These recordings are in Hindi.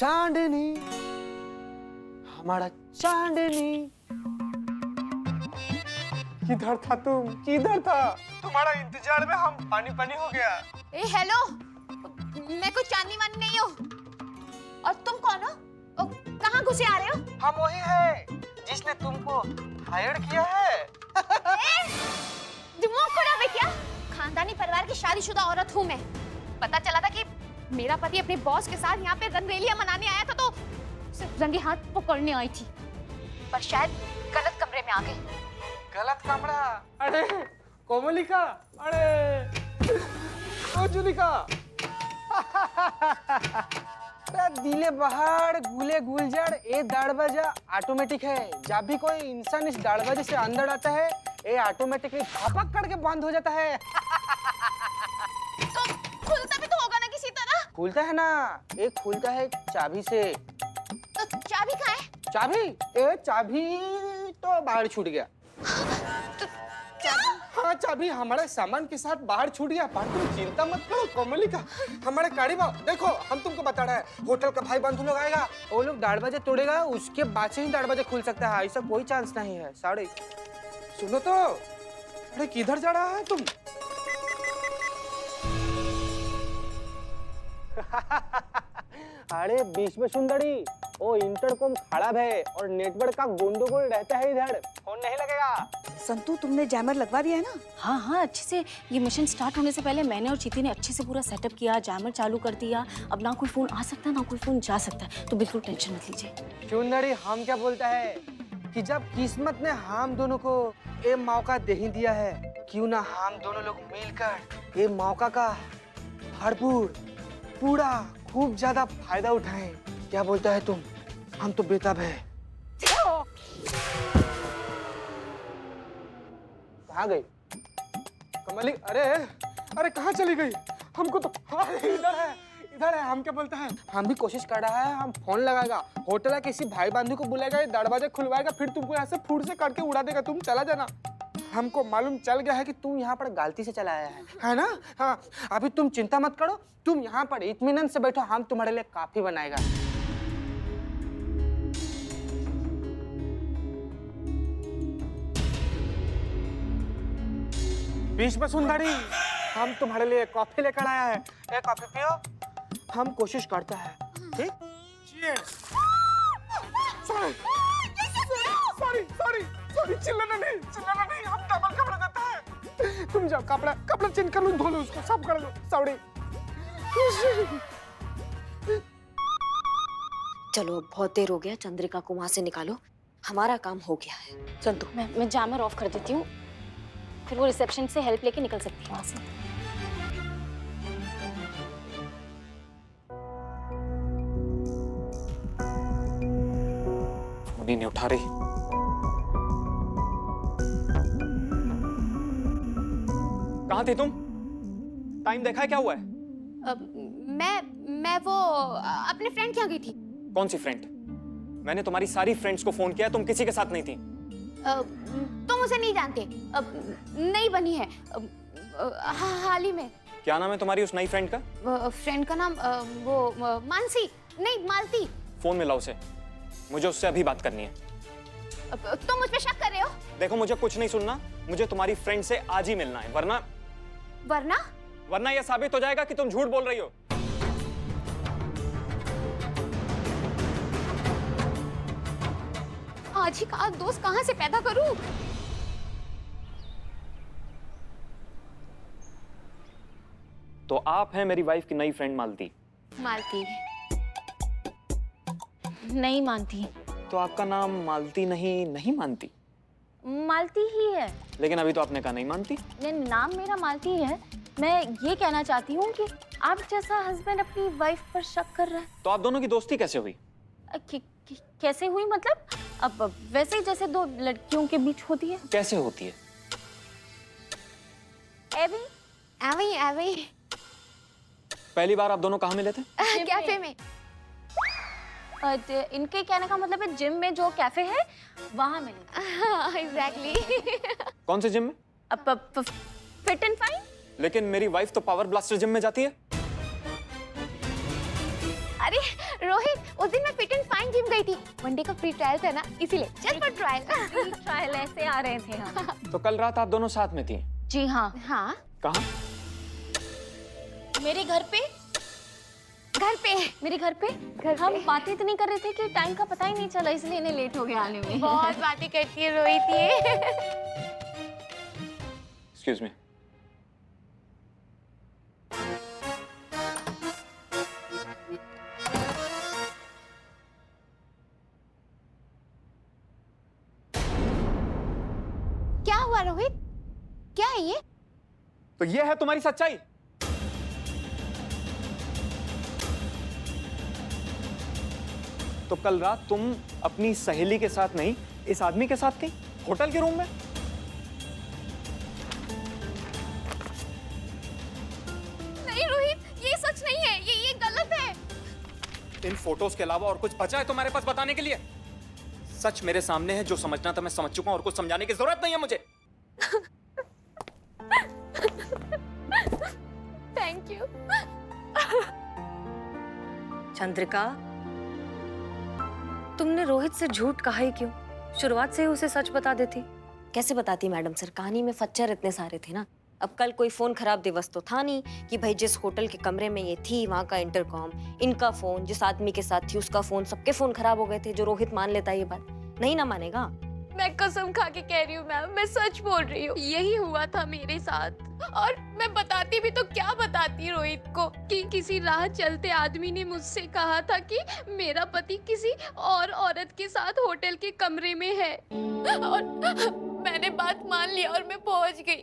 चांदनी, हमारा चांदनी। किधर था तुम? किधर था? तुम्हारा इंतजार में हम पानी पानी हो गया। ए हेलो, मैं कोई चांदनी वानी नहीं हूँ। और तुम कौन हो? कहाँ घुसे आ रहे हो? हम वही है जिसने तुमको हायर किया है। दिमाग खराब है क्या? खानदानी परिवार की शादीशुदा औरत हूँ मैं। पता चला था कि मेरा पति अपने बॉस के साथ यहाँ पे रंगरेलियां मनाने आया था, तो सिर्फ रंगे हाथ पकड़ने आई थी, पर शायद गलत कमरे में आ गई। गलत कमरा? अरे कोमलिका, अरे ओ जुलिका। दिले बहार गुले गुलजार, ये दरवाजा ऑटोमेटिक है। जब भी कोई इंसान इस दरवाजे से अंदर आता है, ये ऑटोमेटिकली धपक करके बंद हो जाता है। तो खुलता भी तो होगा ना किसी तरह? खुलता है ना, ये खुलता है चाबी से। तो चाबी कहाँ है? चाबी? ए चाबी तो बाहर छूट गया। तो हाँ, चाबी हमारे सामान के साथ बाहर छूट गया। पर तुम चिंता मत करो कोमलिका, हमारे गाड़ी में देखो, हम तुमको बता रहे हैं, होटल का भाई बंधु लोग आएगा, वो लोग दरवाजे तोड़ेगा, उसके बाद से ही दरवाजे खुल सकता है। ऐसा कोई चांस नहीं है। साड़ी सुनो तो, अरे किधर जा रहा है तुम? अरे बीच में सुंदरी, वो इंटरकॉम खराब है और नेटवर्क का गोंडोगोल रहता है, इधर फोन नहीं लगेगा। संतू, तुमने जैमर लगवा दिया है ना? हाँ हाँ, अच्छे से। ये मिशन स्टार्ट होने से पहले मैंने और चीती ने अच्छे से पूरा सेटअप किया, जैमर चालू कर दिया। अब ना कोई फोन आ सकता है ना कोई फोन जा सकता है, तो बिल्कुल टेंशन मत लीजिए। सुंदरी, हम क्या बोलता है कि जब किस्मत ने हम दोनों को ये मौका दे ही दिया है, क्यों ना हम दोनों लोग मिलकर ये मौका का भरपूर पूरा खूब ज्यादा फायदा उठाएं। क्या बोलता है तुम? हम तो बेताब है। कहाँ गई कमली? अरे अरे कहाँ चली गई? हमको तो इधर है, इधर है। हम क्या बोलता है, हम भी कोशिश कर रहा है, हम फोन लगाएगा, होटल है, किसी भाई बंधु को बुलाएगा, दरवाजे खुलवाएगा, फिर तुमको यहाँ से फूट से काट के उड़ा देगा। तुम चला जाना। हमको मालूम चल गया है कि तुम यहाँ पर गलती से चला आया है ना? हाँ, अभी तुम चिंता मत करो, तुम यहाँ पर इत्मीनान से बैठो, हम तुम्हारे लिए काफी बनाएगा। बीच में सुंदरी, हम तुम्हारे लिए कॉफी लेकर आया है। एक कॉफी पियो, हम कोशिश करते हैं। ठीक? Cheers! सॉरी, चिल्लाना नहीं, हम डबल कपड़ा देता है। तुम जाओ, कपड़ा चेंज कर लो, धो लो उसको, सब कर लो। सॉरी। चलो, अब बहुत देर हो गया, चंद्रिका को वहां से निकालो, हमारा काम हो गया है। संतू, मैं जैमर ऑफ कर देती हूँ, फिर वो रिसेप्शन से हेल्प लेके निकल सकती है वहां से। फोन नहीं उठा रही। कहाँ थी तुम? टाइम देखा है क्या हुआ है? मैं वो अपने फ्रेंड के यहाँ गई थी। कौन सी फ्रेंड? मैंने तुम्हारी सारी फ्रेंड्स को फोन किया, तुम किसी के साथ नहीं थी। तुम उसे नहीं जानते, नई बनी है, हाल ही में। क्या नाम है तुम्हारी उस नई फ्रेंड का? फ्रेंड का नाम वो मानसी नहीं, मालती। फोन मिला उसे, मुझे उससे अभी बात करनी है। तुम मुझ पे शक कर रहे हो? देखो, मुझे कुछ नहीं सुनना, मुझे तुम्हारी फ्रेंड से आज ही मिलना है, वरना यह साबित हो जाएगा कि तुम झूठ बोल रही हो। आज ही का दोस्त कहाँ से पैदा करूं? तो आप हैं मेरी वाइफ की नई फ्रेंड मालती। मालती नहीं मानती। तो आपका नाम मालती नहीं मानती? मालती ही है। लेकिन अभी तो आपने कहा नहीं मानती। नाम मेरा मालती है। मैं ये कहना चाहती हूँ कि आप जैसा हस्बैंड अपनी वाइफ पर शक कर रहा है। तो आप दोनों की दोस्ती कैसे हुई? कैसे हुई मतलब? अब वैसे ही जैसे दो लड़कियों के बीच होती है। कैसे होती है? एवी। पहली बार आप दोनों कहाँ मिले थे? कैफे में। इनके कहने का मतलब है जिम में जो कैफे है वहां मिले। एग्जैक्टली। कौन से जिम में? Fit and fine. लेकिन मेरी वाइफ तो पावर ब्लास्टर जिम में जाती है। अरे रोहित, उस दिन मैं फिट एंड फाइन जिम गई थी। वनडे का फ्री ट्रायल था ना, इसीलिए जस्ट फॉर ट्रायल। ट्रायल ऐसे आ रहे थे हम। तो कल रात आप दोनों साथ में थी? जी हाँ। हाँ, कहाँ? मेरे घर पे। घर पे। मेरे घर पे हम बातें इतनी कर रहे थे कि टाइम का पता ही नहीं चला, इसलिए इन्हें लेट हो गया आने में। बहुत बातें करती है रोहित ये। Excuse me. क्या हुआ रोहित? क्या है ये? तो ये है तुम्हारी सच्चाई? तो कल रात तुम अपनी सहेली के साथ नहीं, इस आदमी के साथ थी, होटल के रूम में? नहीं रोहित, ये सच नहीं है, ये गलत है। इन फोटोज के अलावा और कुछ बचा है तुम्हारे पास बताने के लिए? सच मेरे सामने है, जो समझना था मैं समझ चुका हूं और कुछ समझाने की जरूरत नहीं है मुझे। Thank you. चंद्रिका, तुमने रोहित से झूठ कहा ही क्यों? शुरुआत से ही उसे सच बता देती। कैसे बताती मैडम सर, कहानी में फच्चर इतने सारे थे ना। अब कल कोई फोन खराब दिवस तो था नहीं कि भाई जिस होटल के कमरे में ये थी वहाँ का इंटरकॉम, इनका फोन, जिस आदमी के साथ थी उसका फोन, सबके फोन खराब हो गए थे। जो रोहित मान लेता है ये बात, नहीं ना मानेगा। मैं कसम खा के कह रही हूँ मैम, मैं सच बोल रही हूँ, यही हुआ था मेरे साथ। और मैं बताती भी तो क्या बताती रोहित को कि किसी राह चलते आदमी ने मुझसे कहा था कि मेरा पति किसी और औरत के साथ होटल के कमरे में है। और मैंने बात मान लिया और मैं पहुंच गई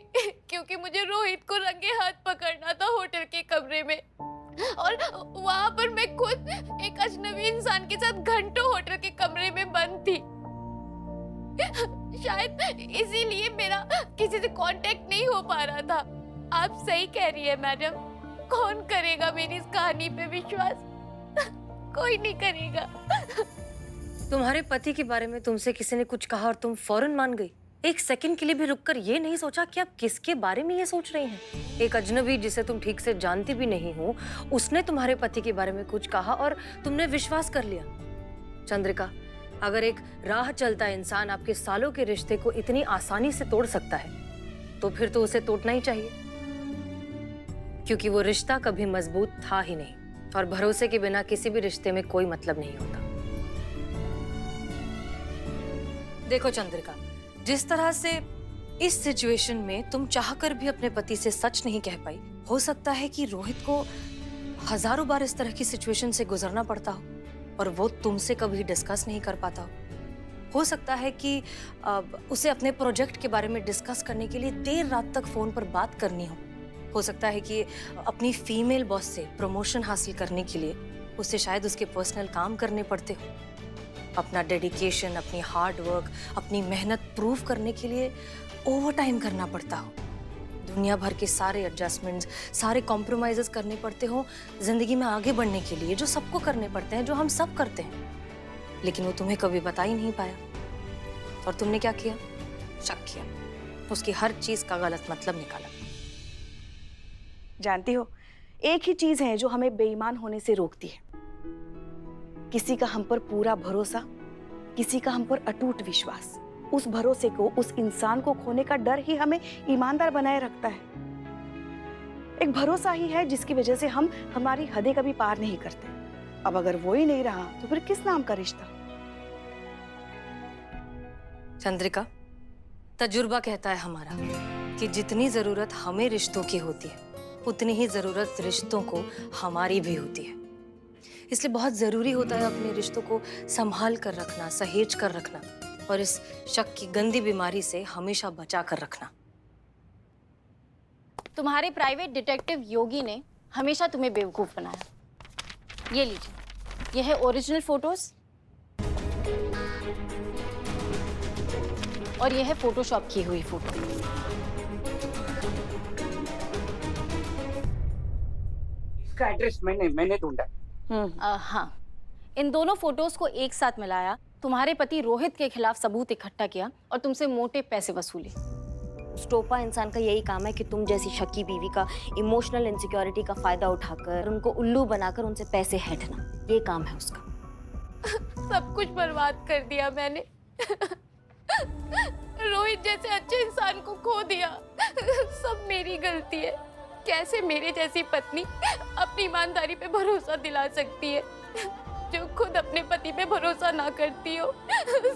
क्योंकि मुझे रोहित को रंगे हाथ पकड़ना था होटल के कमरे में। और वहां पर मैं खुद एक अजनबी इंसान के साथ घंटों होटल के कमरे में बंद थी। शायद इसीलिए मेरा किसी से कांटेक्ट नहीं हो पा रहा था। आप सही कह रही है मैडम, कौन करेगा मेरी इस कहानी पे विश्वास? कोई नहीं करेगा। तुम्हारे पति के बारे में तुमसे किसी ने कुछ कहा और तुम फौरन मान गई? एक सेकंड के लिए भी रुककर ये नहीं सोचा कि आप किसके बारे में ये सोच रही हैं? एक अजनबी जिसे तुम ठीक से जानती भी नहीं हो, उसने तुम्हारे पति के बारे में कुछ कहा और तुमने विश्वास कर लिया। चंद्रिका, अगर एक राह चलता इंसान आपके सालों के रिश्ते को इतनी आसानी से तोड़ सकता है, तो फिर तो उसे तोड़ना ही चाहिए, क्योंकि वो रिश्ता कभी मजबूत था ही नहीं और भरोसे के बिना किसी भी रिश्ते में कोई मतलब नहीं होता। देखो चंद्रिका, जिस तरह से इस सिचुएशन में तुम चाहकर भी अपने पति से सच नहीं कह पाई, हो सकता है कि रोहित को हजारों बार इस तरह की सिचुएशन से गुजरना पड़ता हो और वो तुमसे कभी डिस्कस नहीं कर पाता हो सकता है कि उसे अपने प्रोजेक्ट के बारे में डिस्कस करने के लिए देर रात तक फोन पर बात करनी हो सकता है कि अपनी फीमेल बॉस से प्रमोशन हासिल करने के लिए उसे शायद उसके पर्सनल काम करने पड़ते हो। अपना डेडिकेशन, अपनी हार्ड वर्क, अपनी मेहनत प्रूव करने के लिए ओवर टाइम करना पड़ता हो। दुनिया भर के सारे एडजस्टमेंट्स, सारे कॉम्प्रोमाइजेस करने पड़ते हो जिंदगी में आगे बढ़ने के लिए, जो सबको करने पड़ते हैं, जो हम सब करते हैं, लेकिन वो तुम्हें कभी बता ही नहीं पाया। और तुमने क्या किया? शक किया, उसकी हर चीज का गलत मतलब निकाला। जानती हो, एक ही चीज है जो हमें बेईमान होने से रोकती है, किसी का हम पर पूरा भरोसा, किसी का हम पर अटूट विश्वास। उस भरोसे को, उस इंसान को खोने का डर ही हमें ईमानदार बनाए रखता है। एक भरोसा ही है जिसकी वजह से हम हमारी हदें कभी पार नहीं करते। अब अगर वो ही नहीं रहा तो फिर किस नाम का रिश्ता? चंद्रिका, तजुर्बा कहता है हमारा कि जितनी जरूरत हमें रिश्तों की होती है, उतनी ही जरूरत रिश्तों को हमारी भी होती है। इसलिए बहुत जरूरी होता है अपने रिश्तों को संभाल कर रखना, सहेज कर रखना और इस शक की गंदी बीमारी से हमेशा बचा कर रखना। तुम्हारे प्राइवेट डिटेक्टिव योगी ने हमेशा तुम्हें बेवकूफ बनाया। ये लीजिए, ये है ओरिजिनल फोटोज और ये है फोटोशॉप की हुई फोटो। इसका एड्रेस मैंने ढूंढा। हाँ, इन दोनों फोटोज को एक साथ मिलाया, तुम्हारे पति रोहित के खिलाफ सबूत इकट्ठा किया और तुमसे मोटे पैसे वसूले। उस टोपा इंसान का यही काम है कि तुम जैसी शक्की बीवी का इमोशनल इनसिक्योरिटी का फायदा उठाकर उनको उल्लू बनाकर उनसे पैसे हैंटना, ये काम है उसका। सब कुछ बर्बाद कर दिया मैंने। रोहित जैसे अच्छे इंसान को खो दिया। सब मेरी गलती है। कैसे मेरे जैसी पत्नी अपनी ईमानदारी पे भरोसा दिला सकती है, जो खुद अपने पति पे भरोसा ना करती हो।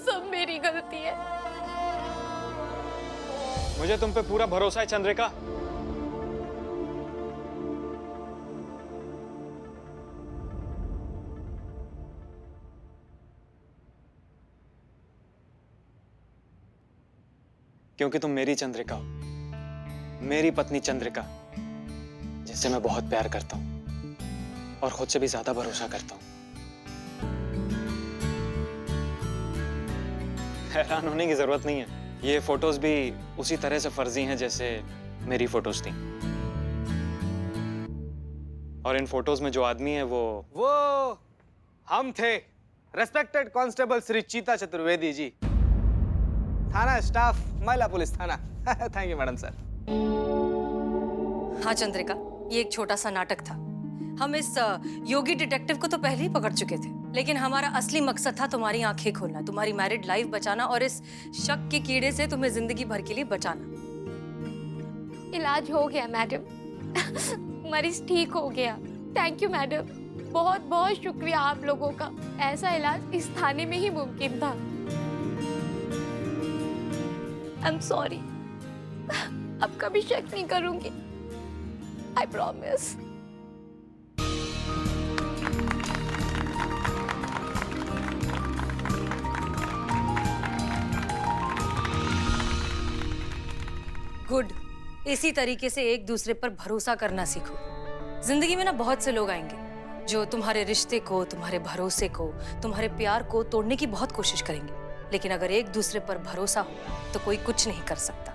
सब मेरी गलती है। मुझे तुम पे पूरा भरोसा है चंद्रिका। क्योंकि तुम मेरी चंद्रिका हो, मेरी पत्नी चंद्रिका, जिससे मैं बहुत प्यार करता हूं और खुद से भी ज्यादा भरोसा करता हूं। हैरान होने की जरूरत नहीं है, ये फोटोज भी उसी तरह से फर्जी हैं जैसे मेरी फोटोज थी। और इन फोटोज में जो आदमी है वो हम थे, रेस्पेक्टेड कांस्टेबल श्री चीता चतुर्वेदी जी, थाना स्टाफ, महिला पुलिस थाना। Thank you madam sir. हाँ चंद्रिका, ये एक छोटा सा नाटक था। हम इस योगी डिटेक्टिव को तो पहले ही पकड़ चुके थे, लेकिन हमारा असली मकसद था तुम्हारी आंखें खोलना, तुम्हारी मैरिड लाइफ बचाना और इस शक के कीड़े से तुम्हें जिंदगी भर के लिए बचाना। इलाज हो गया मैडम। मरीज ठीक हो गया। थैंक यू मैडम, बहुत बहुत शुक्रिया आप लोगों का। ऐसा इलाज इस थाने में ही मुमकिन था। I am sorry. अब कभी शक नहीं करूंगी। I promise. गुड, इसी तरीके से एक दूसरे पर भरोसा करना सीखो। जिंदगी में ना बहुत से लोग आएंगे जो तुम्हारे रिश्ते को, तुम्हारे भरोसे को, तुम्हारे प्यार को तोड़ने की बहुत कोशिश करेंगे, लेकिन अगर एक दूसरे पर भरोसा हो तो कोई कुछ नहीं कर सकता।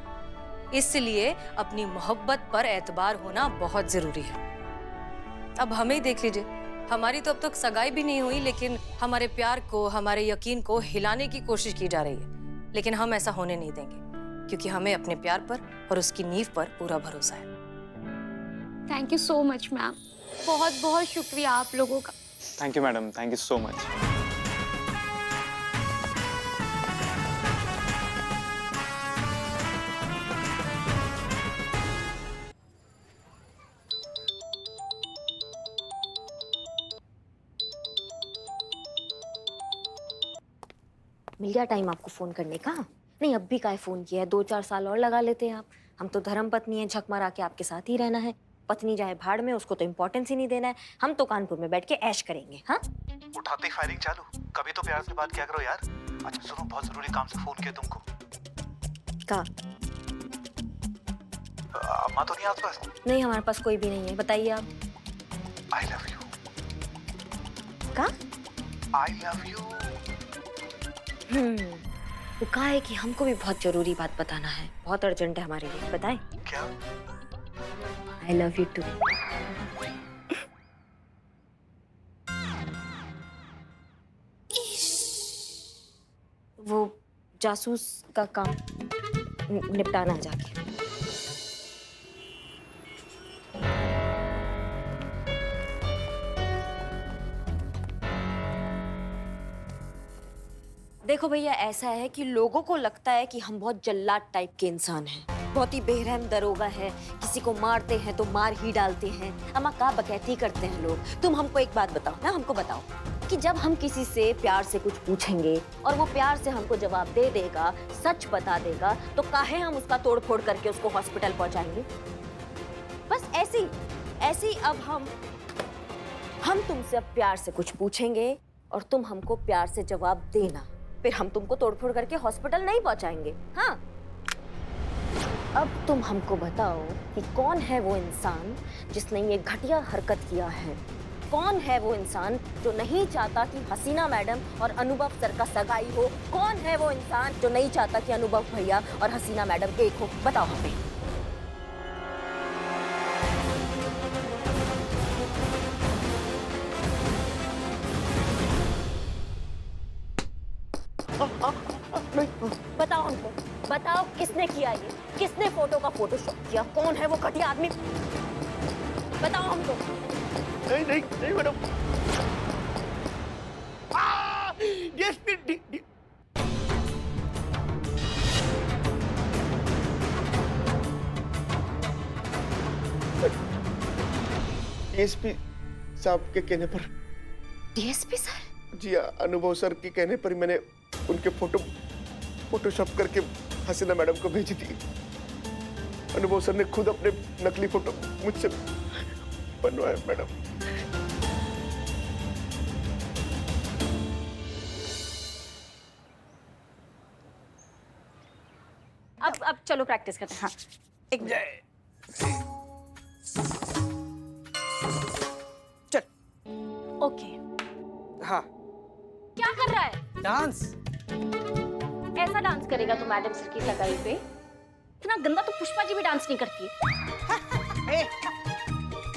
इसलिए अपनी मोहब्बत पर एतबार होना बहुत जरूरी है। अब हमें ही देख लीजिए, हमारी तो अब तक सगाई भी नहीं हुई, लेकिन हमारे प्यार को, हमारे यकीन को हिलाने की कोशिश की जा रही है। लेकिन हम ऐसा होने नहीं देंगे, क्योंकि हमें अपने प्यार पर और उसकी नींव पर पूरा भरोसा है। Thank you so much ma'am, बहुत बहुत शुक्रिया आप लोगों का। Thank you madam, thank you so much. मिल गया टाइम आपको फोन करने का? नहीं, अब भी काहे फोन किया है? 2-4 साल और लगा लेते हैं आप। हम तो धर्म पत्नी है, झक मारा के आपके साथ ही रहना है। पत्नी जाए भाड़ में, उसको तो इम्पोर्टेंस ही नहीं देना है। हम तो कानपुर में बैठ के ऐश करेंगे। हाँ, उठाते ही फायरिंग चालू। कभी तो प्यार से बात किया करो यार। अच्छा सुनो, बहुत जरूरी काम से फोन किया तुमको। का अम्मा तो नहीं आसपास? नहीं, हमारे पास कोई भी नहीं है। बताइए आप। आई लव यू। का आई लव यू। वो कहा है कि हमको भी बहुत जरूरी बात बताना है, बहुत अर्जेंट है हमारे लिए। बताएं? क्या? I love you too. वो जासूस का काम निपटाना है जाके। देखो भैया, ऐसा है कि लोगों को लगता है कि हम बहुत जल्लाद टाइप के इंसान हैं, बहुत ही बेरहम दरोगा है, किसी को मारते हैं तो मार ही डालते हैं, अम्मा का बकैती करते हैं लोग। तुम हमको एक बात बताओ ना, हमको बताओ कि जब हम किसी से प्यार से कुछ पूछेंगे और वो प्यार से हमको जवाब दे देगा, सच बता देगा, तो काहे हम उसका तोड़ फोड़ करके उसको हॉस्पिटल पहुंचाएंगे? बस ऐसी अब हम तुमसे अब प्यार से कुछ पूछेंगे और तुम हमको प्यार से जवाब देना, फिर हम तुमको तोड़फोड़ करके हॉस्पिटल नहीं पहुंचाएंगे। हाँ, अब तुम हमको बताओ कि कौन है वो इंसान जिसने ये घटिया हरकत किया है? कौन है वो इंसान जो नहीं चाहता कि हसीना मैडम और अनुभव सर का सगाई हो? कौन है वो इंसान जो नहीं चाहता कि अनुभव भैया और हसीना मैडम एक हो? बताओ हमें। बताओ हमको, बताओ किसने किया ये? किसने फोटो का फोटोशॉप किया? कौन है वो घटिया आदमी? बताओ हमको। नहीं नहीं नहीं मैडम। डीएसपी डीएसपी साहब के कहने पर। DSP sir? जी हाँ, अनुभव सर के कहने पर मैंने उनके फोटोशॉप करके हसीना मैडम को भेजी थी। अनुभव सर ने खुद अपने नकली फोटो मुझसे बनवाए मैडम। अब चलो प्रैक्टिस करते हैं। हाँ, एक मिनट। चल। ओके। हाँ। क्या कर रहा है? डांस। ऐसा डांस करेगा तो मैडम सर की सगाई पे? इतना गंदा तो पुष्पा जी भी डांस नहीं करती है।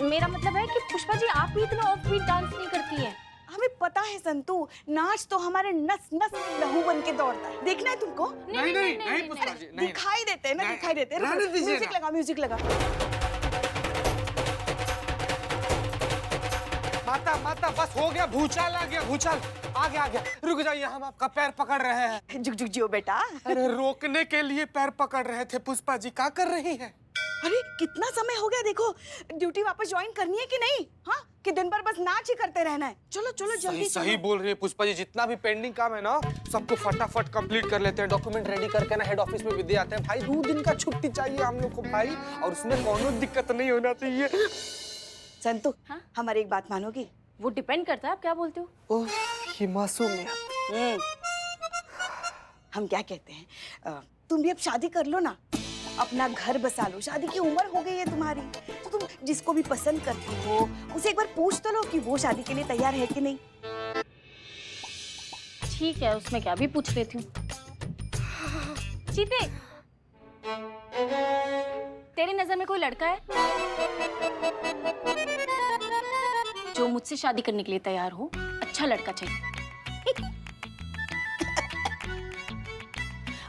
मेरा मतलब है कि पुष्पा जी आप भी इतना ऑफ बीट डांस नहीं करती हैं। हमें पता है संतू, नाच तो हमारे नस नस में लहू बन के दौड़ता है। देखना है तुमको? नहीं पुष्पा जी, नहीं। दिखाई देते हैं ना, दिखाई देते हैं। रहने दीजिए म्यूजिक ना। लगा, म्यूजिक लगा। माता बस हो गया, भूचाल आ गया, भूचाल आ गया। रुक जाइए, हम आपका पैर पकड़ रहे हैं। झुक जियो बेटा। अरे रोकने के लिए पैर पकड़ रहे थे। पुष्पा जी क्या कर रही हैं? अरे कितना समय हो गया, देखो ड्यूटी वापस ज्वाइन करनी है कि नहीं? हाँ, कि दिन भर बस नाच ही करते रहना है? चलो चलो जल्दी सही बोल रही है पुष्पा जी। जितना भी पेंडिंग काम है ना, सबको फटाफट कंप्लीट कर लेते हैं। डॉक्यूमेंट रेडी करके ना हेड ऑफिस में भी दे आते हैं। भाई 2 दिन का छुट्टी चाहिए हम लोग को भाई, और उसमें कोनो दिक्कत नहीं होना चाहिए। संतू, हाँ? हमारी एक बात मानोगी? वो डिपेंड करता है आप क्या बोलते हो। ओह, ये मासूम है। हम क्या कहते हैं, तुम भी अब शादी कर लो ना, अपना घर बसा लो। शादी की उम्र हो गई है तुम्हारी, तो तुम जिसको भी पसंद करती हो उसे एक बार पूछ तो लो कि वो शादी के लिए तैयार है कि नहीं। ठीक है, उसमें क्या, भी पूछ लेती हूँ। चीते, तेरी नजर में कोई लड़का है जो मुझसे शादी करने के लिए तैयार हो? अच्छा लड़का चाहिए।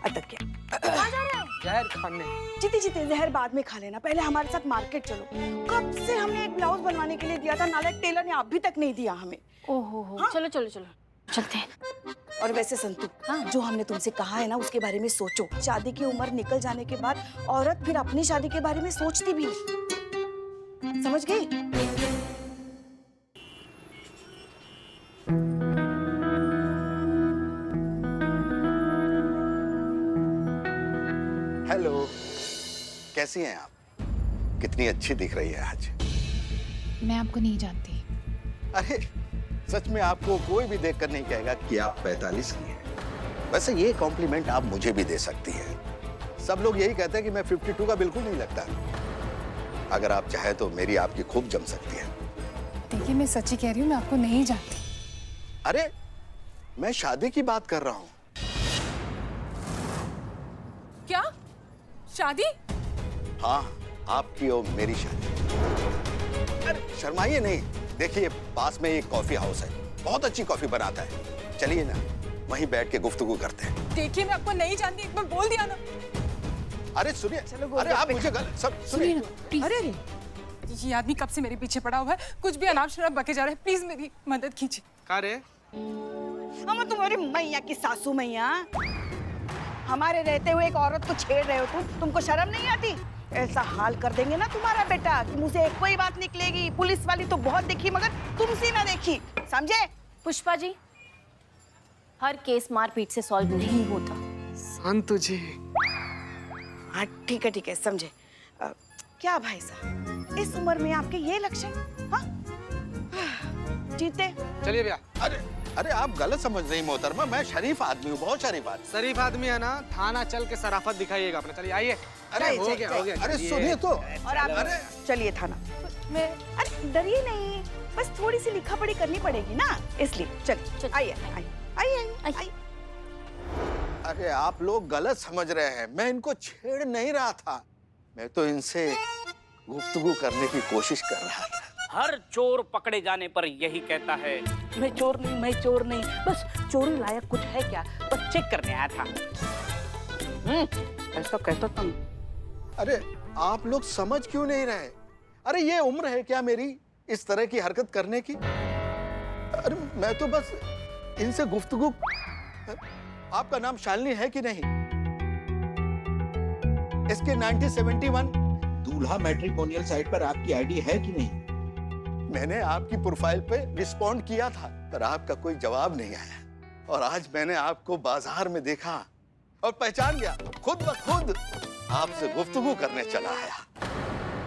अटक गया। कहाँ जा रहे हो? जहर खाने। जीते जहर बाद में खा लेना, पहले हमारे साथ मार्केट चलो। कब से हमने एक ब्लाउज बनवाने के लिए दिया था, नालायक टेलर ने अभी तक नहीं दिया हमें। ओहो हो, हाँ? चलो चलो चलो चलते हैं। और वैसे संतू, जो हमने तुमसे कहा है ना, उसके बारे में सोचो। शादी की उम्र निकल जाने के बाद औरत फिर अपनी शादी के बारे में सोचती भी नहीं। समझ गई? हेलो, कैसी हैं आप? कितनी अच्छी दिख रही है आज। मैं आपको नहीं जानती। अरे सच में आपको कोई भी देखकर नहीं कहेगा कि आप 45 की हैं। वैसे ये कॉम्प्लीमेंट आप मुझे भी दे सकती हैं। सब लोग यही कहते हैं कि मैं 52 का बिल्कुल नहीं लगता। अगर आप चाहे तो मेरी आपकी खूब जम सकती है। देखिए, मैं सच्ची कह रही हूँ, मैं आपको नहीं जानती। अरे मैं शादी की बात कर रहा हूँ। क्या? शादी? हाँ, आपकी और मेरी शादी। अरे शर्माइए नहीं, देखिए पास में एक कॉफी हाउस है, बहुत अच्छी कॉफी बनाता है। चलिए ना, वहीं बैठ के गुफ्तगू करते हैं। देखिए, मैं आपको नहीं जानती, एक बार बोल दिया ना। अरे सुनिए, अरे आप मुझे गलत सब सुनिए। अरे ये आदमी कब से मेरे पीछे पड़ा हुआ है, कुछ भी अनाप शनाप बके जा रहा है। प्लीज मेरी मदद कीजिए। का रे? हम तुम्हारी मैया की सासू मैया, हमारे रहते हुए एक औरत को छेड़ रहे हो तुमको शर्म नहीं आती? ऐसा हाल कर देंगे ना तुम्हारा बेटा कि मुझसे एक कोई बात निकलेगी। पुलिस वाली तो बहुत देखी, मगर तुमसे ना देखी, समझे? पुष्पा जी, हर केस मारपीट से सॉल्व नहीं होता। संतु जी। हाँ ठीक है, समझे। क्या भाई साहब, इस उम्र में आपके ये लक्षण? हाँ? जीते। चलिए भैया। अरे आप गलत समझ रही मोहतरमा, मैं शरीफ आदमी हूँ, बहुत शरीफ आदमी। शरीफ आदमी है ना, थाना चल के शराफत दिखाइएगा अपने। चलिए आइए। अरे हो गया। अरे सुनिए तो। और आप चलिए थाना। मैं अरे डरिए नहीं, बस थोड़ी सी लिखा पढ़ी करनी पड़ेगी ना, इसलिए। चलिए आइए। अरे आप लोग गलत समझ रहे हैं, मैं इनको छेड़ नहीं रहा था, मैं तो इनसे गुफ्तगू करने की कोशिश कर रहा था। हर चोर पकड़े जाने पर यही कहता है, मैं चोर नहीं, बस चोरी लायक कुछ है क्या, बस चेक करने आया था। ऐसा कहता तुम। अरे आप लोग समझ क्यों नहीं रहे? अरे ये उम्र है क्या मेरी इस तरह की हरकत करने की? अरे मैं तो बस इनसे गुफ्तगू। आपका नाम शालिनी है कि नहीं? इसके 1971 दूल्हा मैट्रिमोनियल साइट पर आपकी आईडी है कि नहीं? मैंने आपकी प्रोफाइल पे रिस्पॉन्ड किया था, पर आपका कोई जवाब नहीं आया। और आज मैंने आपको बाजार में देखा और पहचान गया, खुद ब खुद आपसे गुफ्तगू करने चला आया।